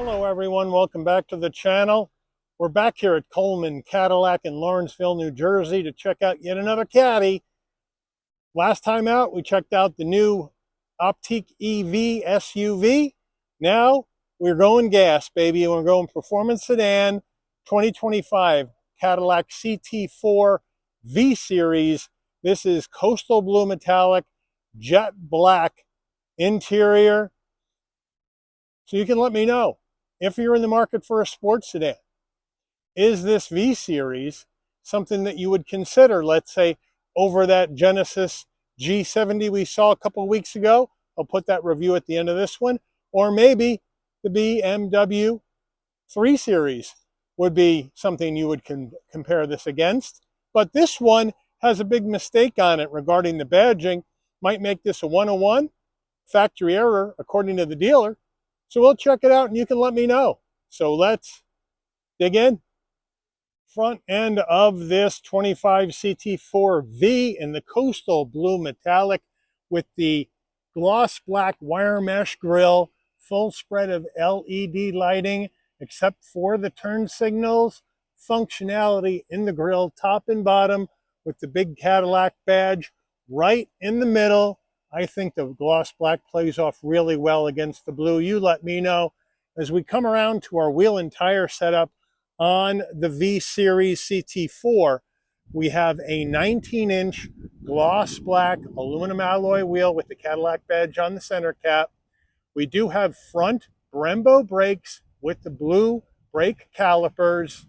Hello everyone, welcome back to the channel. We're back here at Coleman Cadillac in Lawrenceville, New Jersey to check out yet another Caddy. Last time out, we checked out the new Optique EV SUV. Now we're going gas, baby. We're going performance sedan 2025 Cadillac CT4-V series. This is coastal blue metallic, jet black interior. So you can let me know if you're in the market for a sports sedan. Is this V series something that you would consider, let's say, over that Genesis G70 we saw a couple of weeks ago? I'll put that review at the end of this one. Or maybe the BMW 3 Series would be something you would compare this against. But this one has a big mistake on it regarding the badging. Might make this a 101, factory error according to the dealer. So we'll check it out and you can let me know. So let's dig in. Front end of this 25 CT4-V in the coastal blue metallic with the gloss black wire mesh grille, full spread of LED lighting except for the turn signals, functionality in the grille top and bottom with the big Cadillac badge right in the middle. I think the gloss black plays off really well against the blue. You let me know. As we come around to our wheel and tire setup on the V Series CT4, we have a 19-inch gloss black aluminum alloy wheel with the Cadillac badge on the center cap. We do have front Brembo brakes with the blue brake calipers.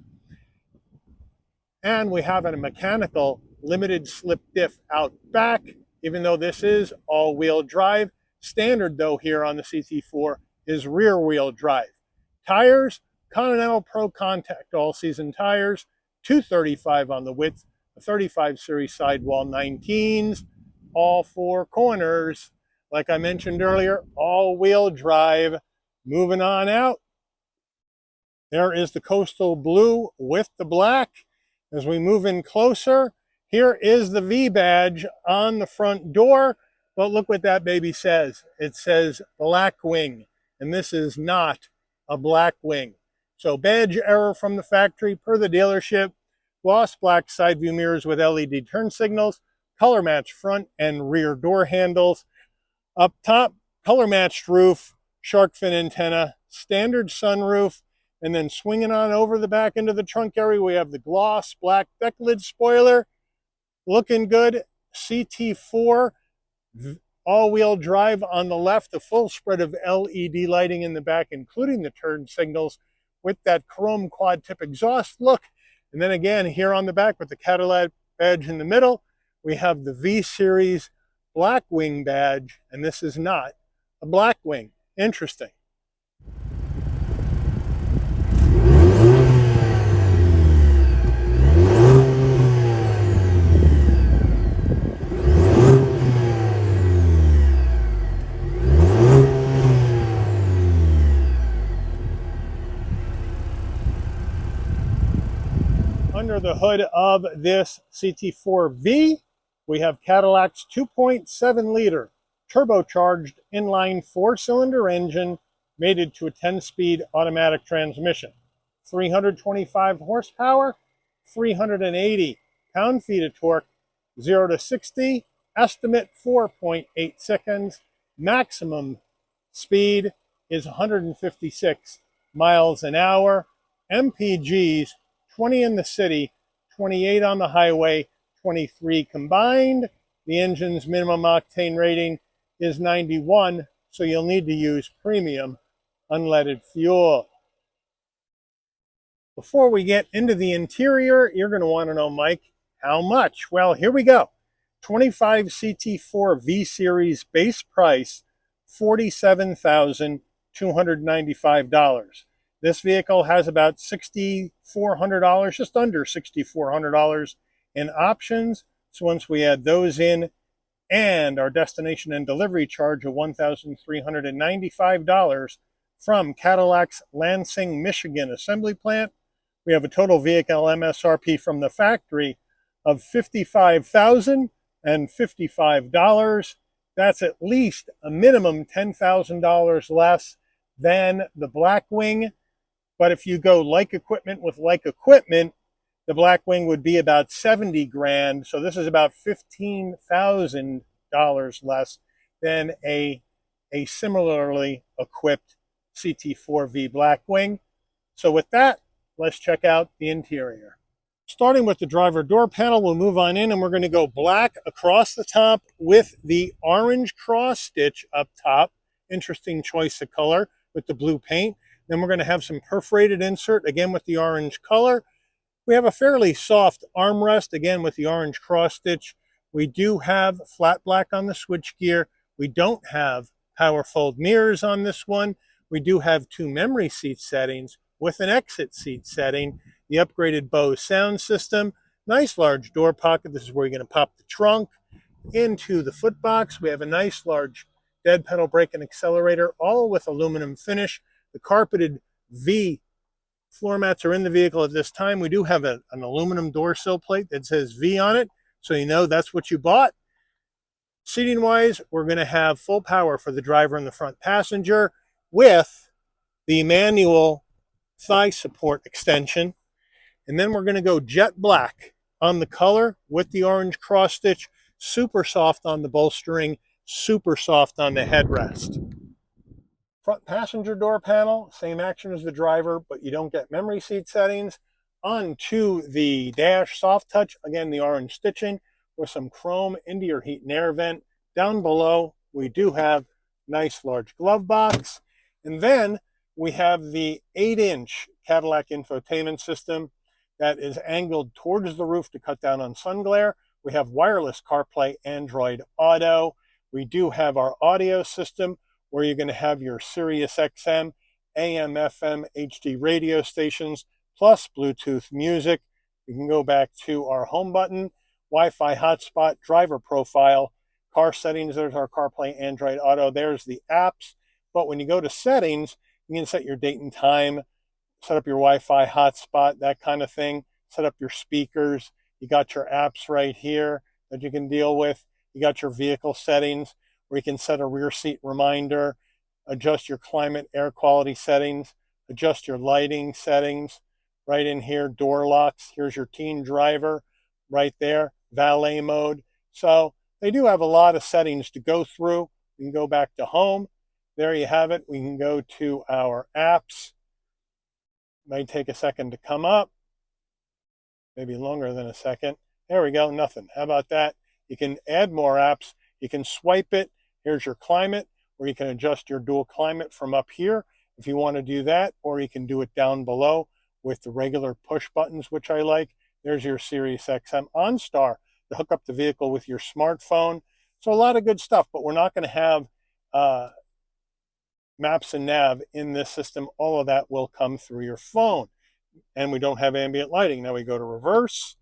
And we have a mechanical limited slip diff out back. Even though this is all-wheel drive, standard though here on the CT4 is rear-wheel drive. Tires, Continental Pro Contact all-season tires, 235 on the width, a 35 series sidewall 19s, all four corners. Like I mentioned earlier, all-wheel drive. Moving on out, there is the coastal blue with the black. As we move in closer, here is the V badge on the front door, but look what that baby says. It says Blackwing, and this is not a Blackwing. So badge error from the factory per the dealership. Gloss black side view mirrors with LED turn signals, color matched front and rear door handles. Up top, color matched roof, shark fin antenna, standard sunroof, and then swinging on over the back into the trunk area, we have the gloss black deck lid spoiler. Looking good. CT4 all-wheel drive on the left, a full spread of LED lighting in the back, including the turn signals with that chrome quad tip exhaust look. And then again, here on the back with the Cadillac badge in the middle, we have the V Series Blackwing badge, and this is not a Blackwing. Interesting. Under the hood of this CT4-V, we have Cadillac's 2.7-liter turbocharged inline 4-cylinder engine mated to a 10-speed automatic transmission. 325 horsepower, 380 pound-feet of torque, 0 to 60, estimate 4.8 seconds. Maximum speed is 156 miles an hour. MPGs, 20 in the city, 28 on the highway, 23 combined. The engine's minimum octane rating is 91, so you'll need to use premium unleaded fuel. Before we get into the interior, you're going to want to know, Mike, how much? Well, here we go. 25 CT4-V Series base price, $47,295. This vehicle has about $6,400, just under $6,400 in options. So once we add those in and our destination and delivery charge of $1,395 from Cadillac's Lansing, Michigan assembly plant, we have a total vehicle MSRP from the factory of $55,055. That's at least a minimum $10,000 less than the Blackwing. But if you go like equipment with like equipment, the Blackwing would be about 70 grand. So this is about $15,000 less than a similarly equipped CT4-V Blackwing. So with that, let's check out the interior. Starting with the driver door panel, we'll move on in and we're going to go black across the top with the orange cross stitch up top. Interesting choice of color with the blue paint. Then we're going to have some perforated insert, again with the orange color. We have a fairly soft armrest, again with the orange cross stitch. We do have flat black on the switchgear. We don't have power fold mirrors on this one. We do have 2 memory seat settings with an exit seat setting. The upgraded Bose sound system. Nice large door pocket. This is where you're going to pop the trunk into the foot box. We have a nice large dead pedal brake and accelerator, all with aluminum finish. The carpeted V floor mats are in the vehicle at this time. We do have an aluminum door sill plate that says V on it, so you know that's what you bought. Seating wise, we're going to have full power for the driver and the front passenger with the manual thigh support extension. And then we're going to go jet black on the color with the orange cross stitch, super soft on the bolstering, super soft on the headrest. Front passenger door panel, same action as the driver, but you don't get memory seat settings. Onto the dash, soft touch, again the orange stitching with some chrome into your heat and air vent. Down below, we do have nice large glove box. And then we have the 8-inch Cadillac infotainment system that is angled towards the roof to cut down on sun glare. We have wireless CarPlay, Android Auto. We do have our audio system where you're going to have your Sirius XM, AM, FM, HD radio stations, plus Bluetooth music. You can go back to our home button, Wi-Fi hotspot, driver profile, car settings. There's our CarPlay, Android Auto. There's the apps. But when you go to settings, you can set your date and time, set up your Wi-Fi hotspot, that kind of thing. Set up your speakers. You got your apps right here that you can deal with. You got your vehicle settings where you can set a rear seat reminder, adjust your climate air quality settings, adjust your lighting settings. Right in here, door locks. Here's your teen driver right there, valet mode. So they do have a lot of settings to go through. We can go back to home. There you have it. We can go to our apps. Might take a second to come up, maybe longer than a second. There we go, nothing. How about that? You can add more apps. You can swipe it. Here's your climate, where you can adjust your dual climate from up here if you want to do that, or you can do it down below with the regular push buttons, which I like. There's your Sirius XM OnStar to hook up the vehicle with your smartphone. So a lot of good stuff, but we're not going to have maps and nav in this system. All of that will come through your phone. And we don't have ambient lighting. Now we go to reverse.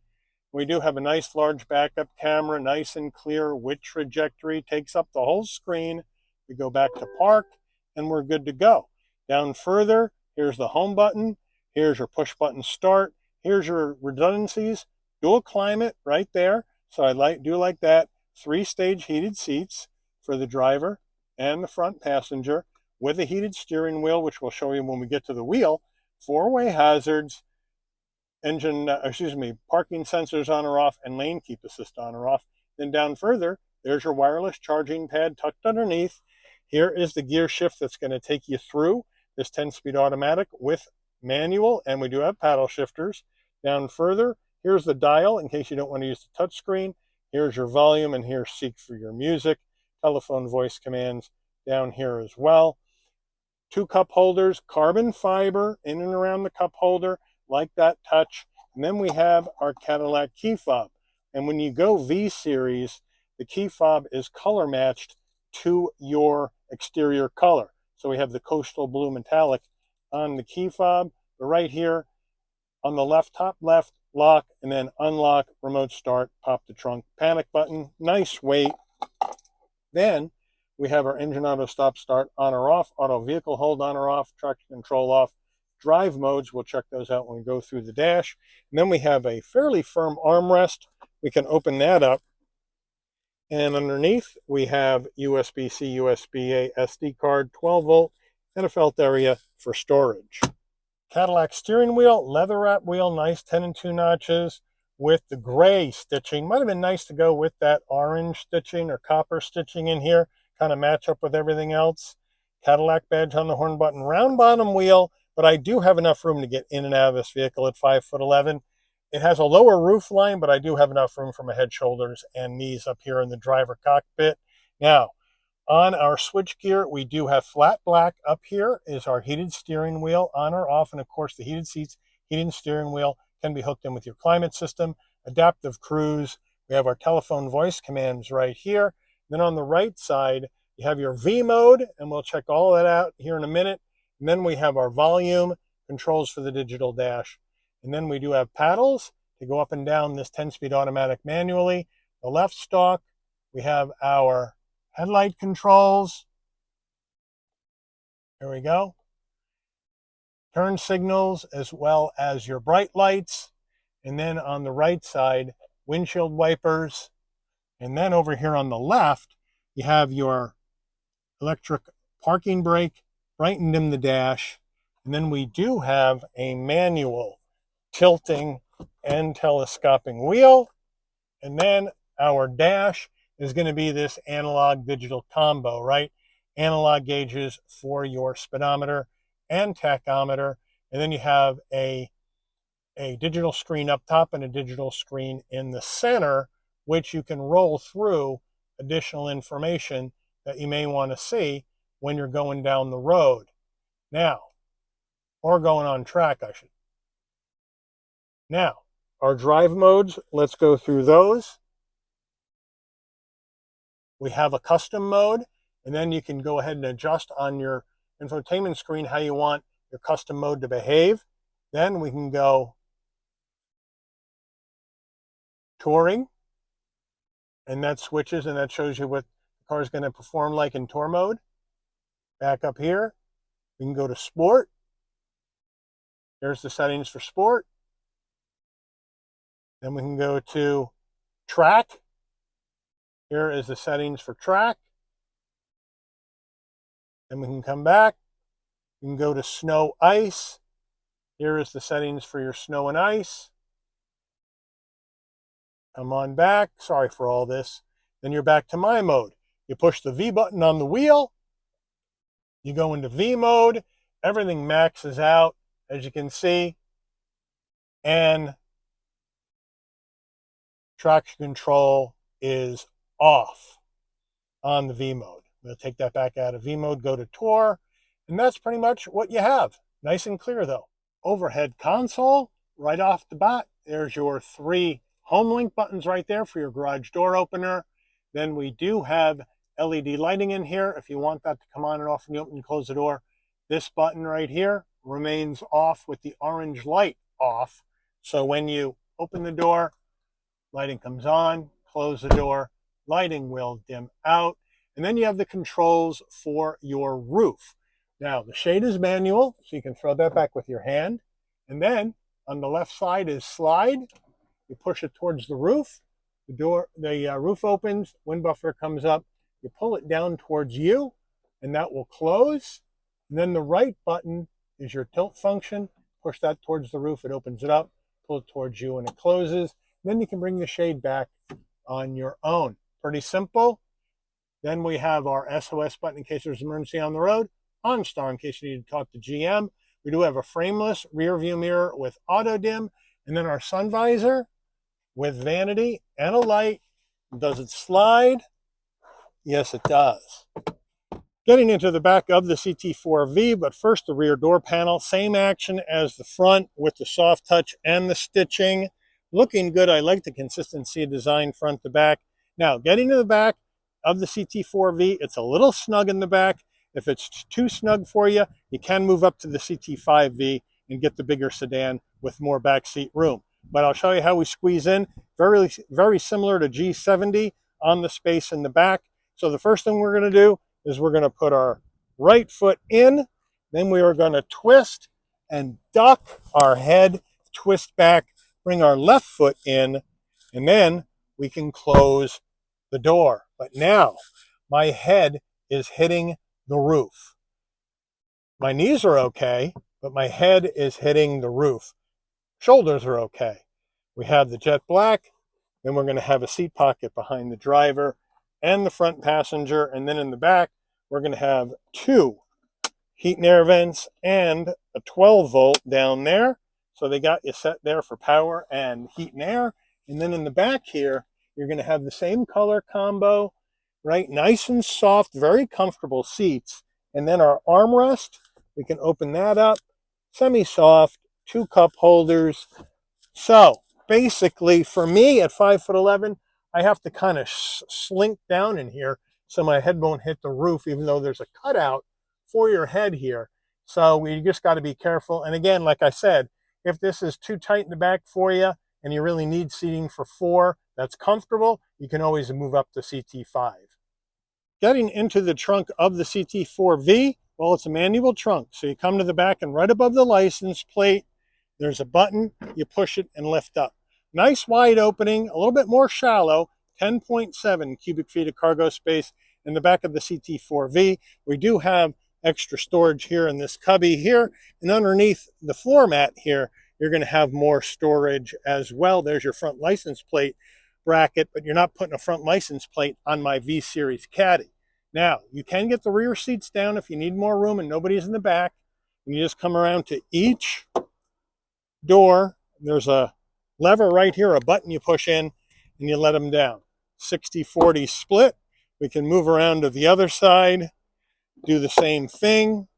We do have a nice large backup camera, nice and clear with trajectory, takes up the whole screen. We go back to park and we're good to go. Down further, here's the home button. Here's your push button start. Here's your redundancies, dual climate right there. So I do like that. 3-stage heated seats for the driver and the front passenger, with a heated steering wheel, which we'll show you when we get to the wheel, 4-way hazards, parking sensors on or off, and lane keep assist on or off. Then down further, there's your wireless charging pad tucked underneath. Here is the gear shift that's going to take you through this 10-speed automatic with manual, and we do have paddle shifters. Down further, here's the dial in case you don't want to use the touch screen. Here's your volume, and here's seek for your music. Telephone voice commands down here as well. 2 cup holders, carbon fiber in and around the cup holder, like that touch. And then we have our Cadillac key fob. And when you go V series, the key fob is color matched to your exterior color. So we have the coastal blue metallic on the key fob. But right here on the left, top left, lock, and then unlock, remote start, pop the trunk, panic button, nice weight. Then we have our engine auto stop start on or off, auto vehicle hold on or off, traction control off, drive modes. We'll check those out when we go through the dash. And then we have a fairly firm armrest. We can open that up. And underneath we have USB-C, USB-A, SD card, 12 volt, and a felt area for storage. Cadillac steering wheel, leather wrap wheel, nice 10 and 2 notches with the gray stitching. Might have been nice to go with that orange stitching or copper stitching in here, kind of match up with everything else. Cadillac badge on the horn button, round bottom wheel, but I do have enough room to get in and out of this vehicle at 5'11". It has a lower roof line, but I do have enough room for my head, shoulders, and knees up here in the driver cockpit. Now, on our switchgear, we do have flat black. Up here is our heated steering wheel, on or off, and of course the heated seats, heated steering wheel can be hooked in with your climate system, adaptive cruise. We have our telephone voice commands right here. Then on the right side, you have your V mode, and we'll check all of that out here in a minute. And then we have our volume controls for the digital dash. And then we do have paddles to go up and down this 10-speed automatic manually. The left stalk, we have our headlight controls. There we go. Turn signals as well as your bright lights. And then on the right side, windshield wipers. And then over here on the left, you have your electric parking brake, bright and dim the dash. And then we do have a manual tilting and telescoping wheel. And then our dash is going to be this analog digital combo, right? Analog gauges for your speedometer and tachometer. And then you have a digital screen up top and a digital screen in the center, which you can roll through additional information that you may want to see when you're going down the road. Now, or going on track, I should. Now, our drive modes, let's go through those. We have a custom mode, and then you can go ahead and adjust on your infotainment screen how you want your custom mode to behave. Then we can go touring, and that switches and that shows you what the car is going to perform like in tour mode. Back up here, we can go to sport. There's the settings for sport. Then we can go to track. Here is the settings for track. Then we can come back. We can go to snow, ice. Here is the settings for your snow and ice. Come on back. Sorry for all this. Then you're back to my mode. You push the V button on the wheel. You go into V mode. Everything maxes out, as you can see. And traction control is off on the V mode. I'm going to take that back out of V mode, go to tour, and that's pretty much what you have. Nice and clear though. Overhead console, right off the bat, there's your 3 home link buttons right there for your garage door opener. Then we do have LED lighting in here. If you want that to come on and off when you open and close the door, this button right here remains off with the orange light off. So when you open the door, lighting comes on, close the door, lighting will dim out. And then you have the controls for your roof. Now, the shade is manual, so you can throw that back with your hand. And then on the left side is slide. You push it towards the roof. The roof opens, wind buffer comes up. You pull it down towards you, and that will close. And then the right button is your tilt function. Push that towards the roof, it opens it up. Pull it towards you, and it closes. Then you can bring the shade back on your own. Pretty simple. Then we have our SOS button in case there's an emergency on the road. OnStar in case you need to talk to GM. We do have a frameless rear view mirror with auto dim. And then our sun visor with vanity and a light. Does it slide? Yes, it does. Getting into the back of the CT4-V, but first the rear door panel. Same action as the front with the soft touch and the stitching. Looking good. I like the consistency of design front to back. Now, getting to the back of the CT4-V, it's a little snug in the back. If it's too snug for you, you can move up to the CT5-V and get the bigger sedan with more back seat room. But I'll show you how we squeeze in. Very, very similar to G70 on the space in the back. So the first thing we're going to do is we're going to put our right foot in. Then we are going to twist and duck our head, twist back, bring our left foot in, and then we can close the door. But now my head is hitting the roof. My knees are okay, but my head is hitting the roof. Shoulders are okay. We have the jet black. Then we're going to have a seat pocket behind the driver and the front passenger. And then in the back, we're going to have 2 heat and air vents and a 12 volt down there. So they got you set there for power and heat and air. And then in the back here, you're going to have the same color combo, right? Nice and soft, very comfortable seats. And then our armrest, we can open that up, semi-soft, 2 cup holders. So basically for me at 5'11", I have to kind of slink down in here so my head won't hit the roof, even though there's a cutout for your head here. So we just got to be careful. And again, like I said, if this is too tight in the back for you and you really need seating for 4 that's comfortable, you can always move up to CT5. Getting into the trunk of the CT4-V, well, it's a manual trunk. So you come to the back and right above the license plate, there's a button, you push it and lift up. Nice wide opening, a little bit more shallow, 10.7 cubic feet of cargo space in the back of the CT4-V. We do have extra storage here in this cubby here, and underneath the floor mat here, you're going to have more storage as well. There's your front license plate bracket, but you're not putting a front license plate on my V-Series Caddy. Now, you can get the rear seats down if you need more room and nobody's in the back. And you just come around to each door. There's a lever right here, a button you push in, and you let them down. 60-40 split. We can move around to the other side, do the same thing.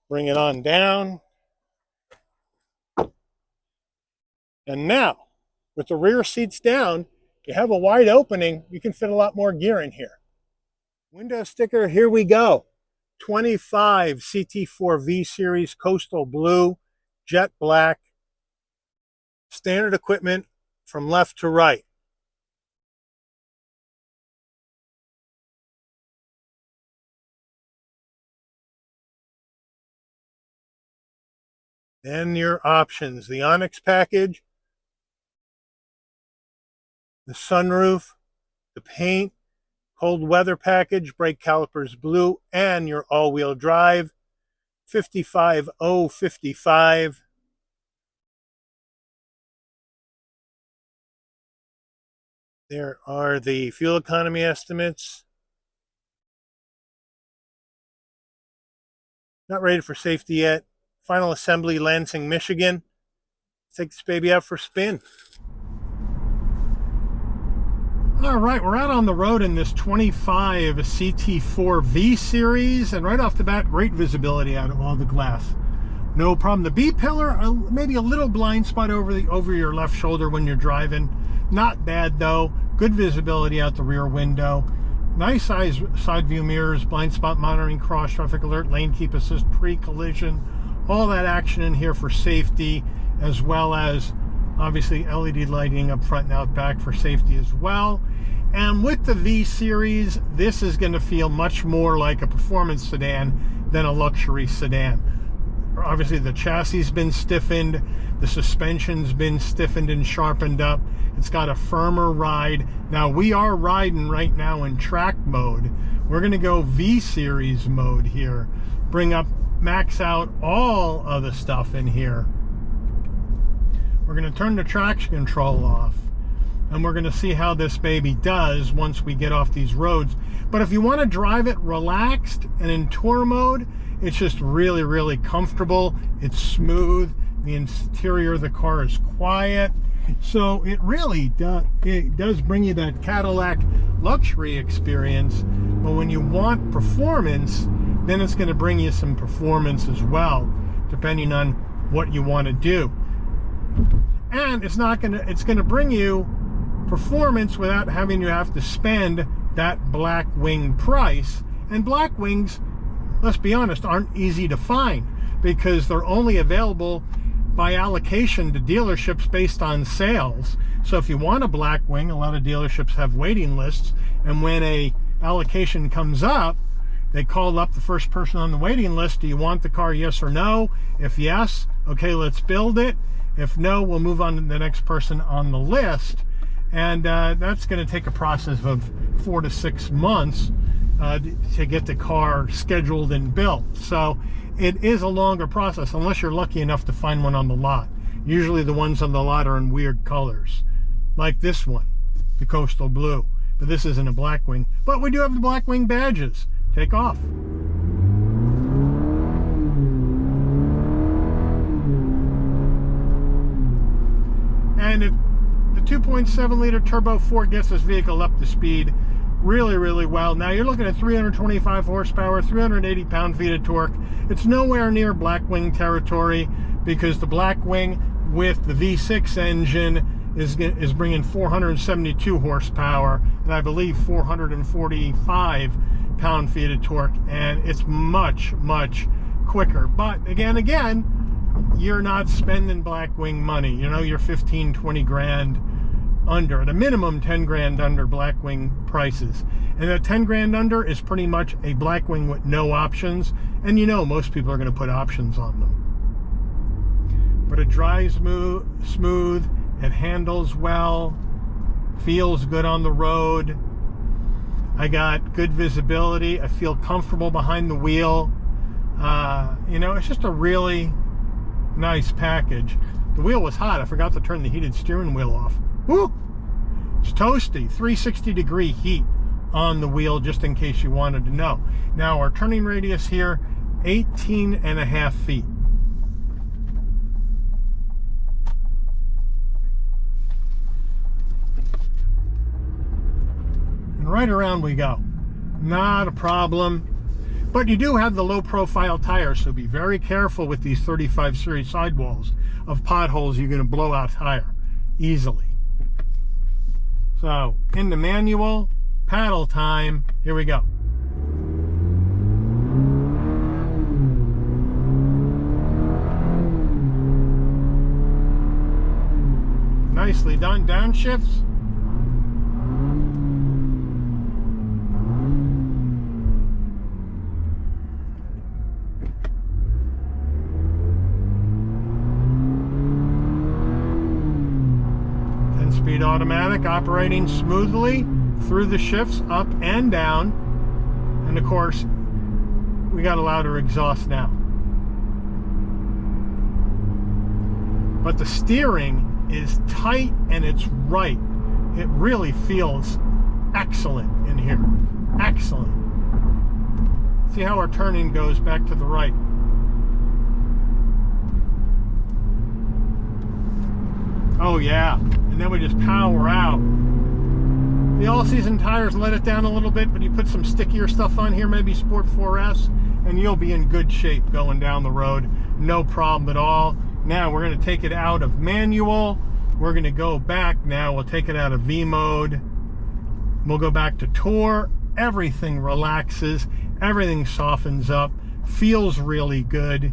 Bring it on down. And now, with the rear seats down, you have a wide opening, you can fit a lot more gear in here. Window sticker, here we go. 25 CT4-V series coastal blue, jet black, standard equipment from left to right. Then your options, the Onyx package, the sunroof, the paint, cold weather package, brake calipers blue, and your all-wheel drive, 55055. There are the fuel economy estimates. Not rated for safety yet. Final assembly, Lansing, Michigan. Let's take this baby out for a spin. All right, we're out on the road in this 25 CT4-V series, and right off the bat, great visibility out of all the glass. No problem. The B pillar, maybe a little blind spot over your left shoulder when you're driving. Not bad though. Good visibility out the rear window. Nice size side view mirrors, blind spot monitoring, cross traffic alert, lane keep assist, pre-collision. All that action in here for safety, as well as obviously LED lighting up front and out back for safety as well. And with the V series, this is going to feel much more like a performance sedan than a luxury sedan. Obviously the chassis has been stiffened, the suspension's been stiffened and sharpened up. It's got a firmer ride. Now we are riding right now in track mode. We're going to go V series mode here. Max out all of the stuff in here. We're going to turn the traction control off, and we're going to see how this baby does once we get off these roads. But if you want to drive it relaxed and in tour mode, it's just really, really comfortable. It's smooth. The interior of the car is quiet. So it really does bring you that Cadillac luxury experience. But when you want performance, then it's going to bring you some performance as well, depending on what you want to do. And it's going to bring you performance without having to spend that black wing price. And black wings, let's be honest, aren't easy to find because they're only available by allocation to dealerships based on sales. So if you want a black wing, a lot of dealerships have waiting lists, and when a allocation comes up, they call up the first person on the waiting list. Do you want the car, yes or no? If yes, okay, let's build it. If no, we'll move on to the next person on the list. And that's going to take a process of 4 to 6 months to get the car scheduled and built. So it is a longer process unless you're lucky enough to find one on the lot. Usually the ones on the lot are in weird colors, like this one, the Coastal Blue. But this isn't a Blackwing, but we do have the Blackwing badges. Take off. And if the 2.7 liter turbo 4 gets this vehicle up to speed really, really well. Now you're looking at 325 horsepower, 380 pound-feet of torque. It's nowhere near Blackwing territory because the Blackwing with the V6 engine is bringing 472 horsepower and I believe 445 pound-feet of torque, and it's much, much quicker. But again, you're not spending Blackwing money. You know, you're 15, 20 grand under, at a minimum 10 grand under Blackwing prices. And that 10 grand under is pretty much a Blackwing with no options. And you know, most people are going to put options on them. But it drives smooth, it handles well, feels good on the road. I got good visibility. I feel comfortable behind the wheel. You know, it's just a really nice package. The wheel was hot. I forgot to turn the heated steering wheel off. Woo! It's toasty. 360-degree heat on the wheel, just in case you wanted to know. Now, our turning radius here, 18.5 feet. And right around we go. Not a problem. But you do have the low-profile tires, so be very careful with these 35 series sidewalls of potholes. You're going to blow out tire easily. So, in the manual, paddle time, here we go. Nicely done. Downshifts. Speed automatic, operating smoothly through the shifts up and down. And of course, we got a louder exhaust now. But the steering is tight and it's right. It really feels excellent in here. Excellent. See how our turning goes back to the right. Oh yeah, and then we just power out. The all-season tires let it down a little bit, but you put some stickier stuff on here, maybe Sport 4S, and you'll be in good shape going down the road. No problem at all. Now we're going to take it out of manual. We're going to go back now. We'll take it out of V mode. We'll go back to Tour. Everything relaxes. Everything softens up. Feels really good.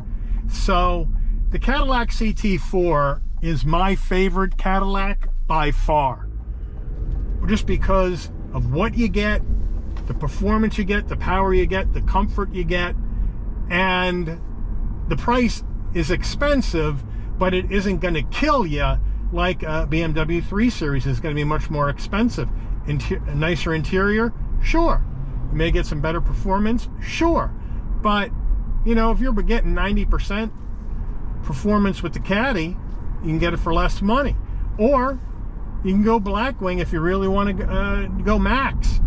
So the Cadillac CT4 is my favorite Cadillac by far, just because of what you get, the performance you get, the power you get, the comfort you get, and the price is expensive, but it isn't going to kill you like a BMW 3 Series is going to be much more expensive. A nicer interior, sure. You may get some better performance, sure. But, you know, if you're getting 90% performance with the Caddy, you can get it for less money. Or you can go Blackwing if you really want to go max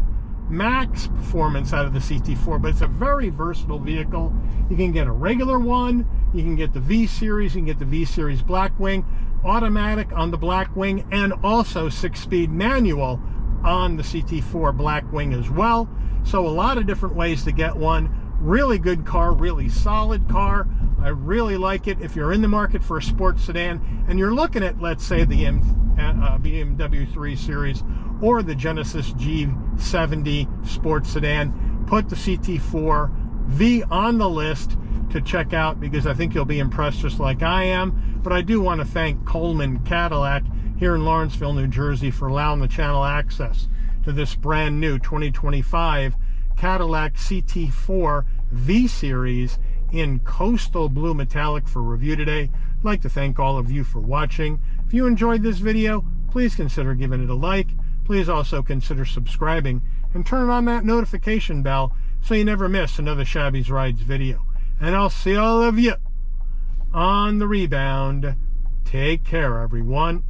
performance out of the CT4. But it's a very versatile vehicle. You can get a regular one, you can get the V Series, you can get the V Series Blackwing, automatic on the Blackwing, and also 6-speed manual on the CT4 Blackwing as well. So a lot of different ways to get one. Really good car, really solid car. I really like it. If you're in the market for a sports sedan and you're looking at, let's say, the BMW 3 Series or the Genesis G70 sports sedan, put the CT4-V on the list to check out, because I think you'll be impressed just like I am. But I do want to thank Coleman Cadillac here in Lawrenceville, New Jersey, for allowing the channel access to this brand new 2025 Cadillac CT4-V Series in Coastal Blue Metallic for review today. I'd like to thank all of you for watching. If you enjoyed this video, please consider giving it a like. Please also consider subscribing and turn on that notification bell so you never miss another Shabby's Rides video. And I'll see all of you on the rebound. Take care, everyone.